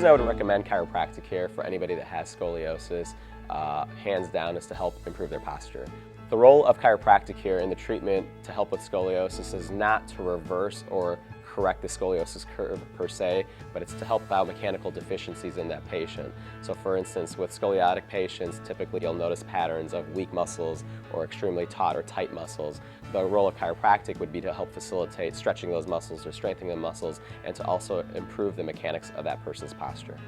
reason I would recommend chiropractic care for anybody that has scoliosis, hands down, is to help improve their posture. The role of chiropractic care in the treatment to help with scoliosis is not to reverse or correct the scoliosis curve per se, but it's to help biomechanical deficiencies in that patient. So for instance, with scoliotic patients, typically you'll notice patterns of weak muscles or extremely taut or tight muscles. The role of chiropractic would be to help facilitate stretching those muscles or strengthening the muscles, and to also improve the mechanics of that person's posture.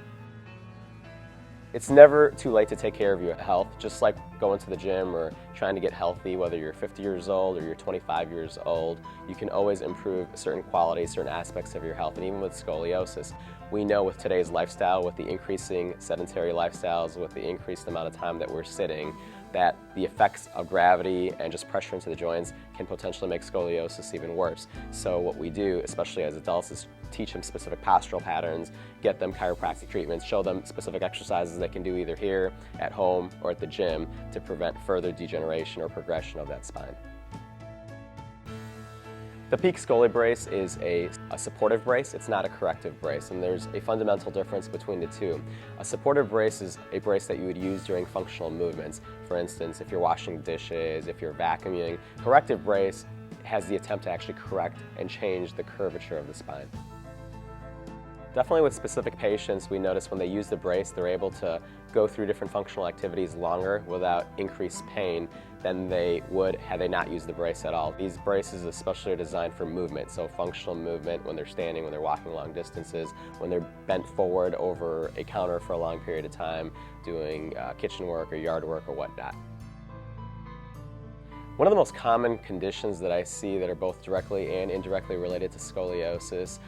It's never too late to take care of your health, just like going to the gym or trying to get healthy, whether you're 50 years old or you're 25 years old. You can always improve certain qualities, certain aspects of your health, and even with scoliosis. We know with today's lifestyle, with the increasing sedentary lifestyles, with the increased amount of time that we're sitting, that the effects of gravity and just pressure into the joints can potentially make scoliosis even worse. So what we do, especially as adults, is teach them specific postural patterns, get them chiropractic treatments, show them specific exercises they can do either here, at home, or at the gym to prevent further degeneration or progression of that spine. The Peak Scoliosis Brace is a supportive brace. It's not a corrective brace, and there's a fundamental difference between the two. A supportive brace is a brace that you would use during functional movements. For instance, if you're washing dishes, if you're vacuuming. Corrective brace has the attempt to actually correct and change the curvature of the spine. Definitely with specific patients, we notice when they use the brace, they're able to go through different functional activities longer without increased pain than they would had they not used the brace at all. These braces especially are designed for movement, so functional movement when they're standing, when they're walking long distances, when they're bent forward over a counter for a long period of time, doing kitchen work or yard work or whatnot. One of the most common conditions that I see that are both directly and indirectly related to scoliosis,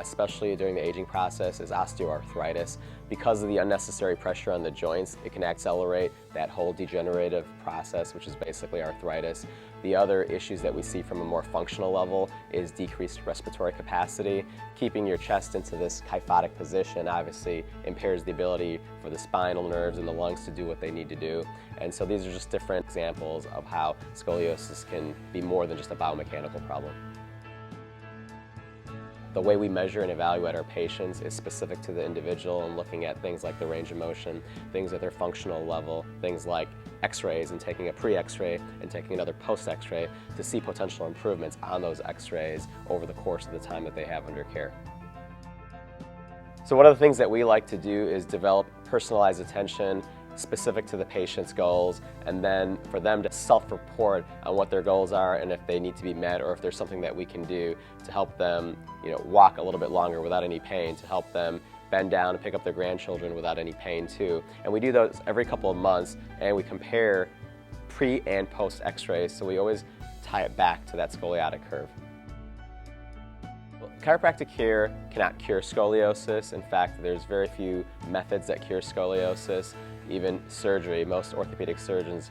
especially during the aging process, is osteoarthritis. Because of the unnecessary pressure on the joints, it can accelerate that whole degenerative process, which is basically arthritis. The other issues that we see from a more functional level is decreased respiratory capacity. Keeping your chest into this kyphotic position obviously impairs the ability for the spinal nerves and the lungs to do what they need to do. And so these are just different examples of how scoliosis can be more than just a biomechanical problem. The way we measure and evaluate our patients is specific to the individual, and looking at things like the range of motion, things at their functional level, things like x-rays, and taking a pre-x-ray and taking another post-x-ray to see potential improvements on those x-rays over the course of the time that they have under care. So one of the things that we like to do is develop personalized attention specific to the patient's goals, and then for them to self-report on what their goals are and if they need to be met, or if there's something that we can do to help them, walk a little bit longer without any pain, to help them bend down and pick up their grandchildren without any pain too. And we do those every couple of months, and we compare pre and post x-rays, so we always tie it back to that scoliotic curve. Chiropractic care cannot cure scoliosis. In fact, there's very few methods that cure scoliosis. Even surgery, most orthopedic surgeons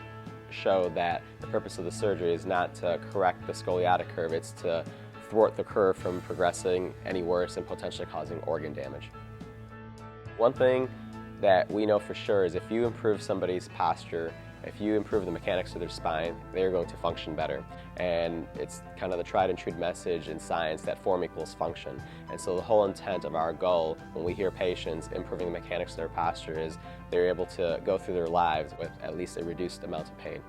show that the purpose of the surgery is not to correct the scoliotic curve, it's to thwart the curve from progressing any worse and potentially causing organ damage. One thing that we know for sure is if you improve somebody's posture, if you improve the mechanics of their spine, they're going to function better. And it's kind of the tried and true message in science that form equals function. And so the whole intent of our goal when we hear patients improving the mechanics of their posture is they're able to go through their lives with at least a reduced amount of pain.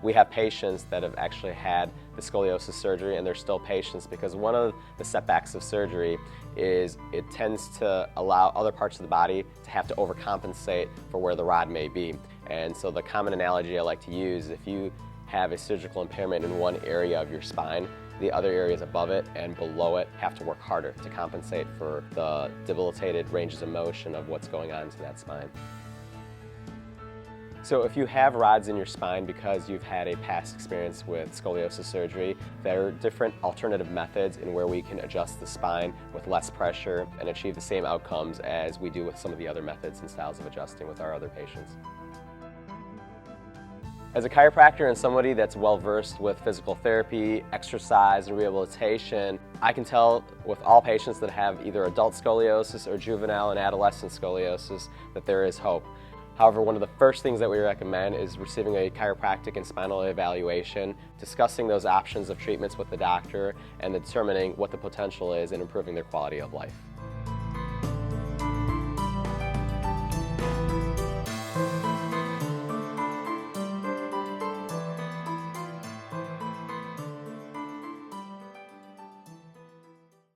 We have patients that have actually had the scoliosis surgery, and they're still patients because one of the setbacks of surgery is it tends to allow other parts of the body to have to overcompensate for where the rod may be. And so the common analogy I like to use, if you have a surgical impairment in one area of your spine, the other areas above it and below it have to work harder to compensate for the debilitated ranges of motion of what's going on to that spine. So if you have rods in your spine because you've had a past experience with scoliosis surgery, there are different alternative methods in where we can adjust the spine with less pressure and achieve the same outcomes as we do with some of the other methods and styles of adjusting with our other patients. As a chiropractor and somebody that's well-versed with physical therapy, exercise, and rehabilitation, I can tell with all patients that have either adult scoliosis or juvenile and adolescent scoliosis that there is hope. However, one of the first things that we recommend is receiving a chiropractic and spinal evaluation, discussing those options of treatments with the doctor, and determining what the potential is in improving their quality of life.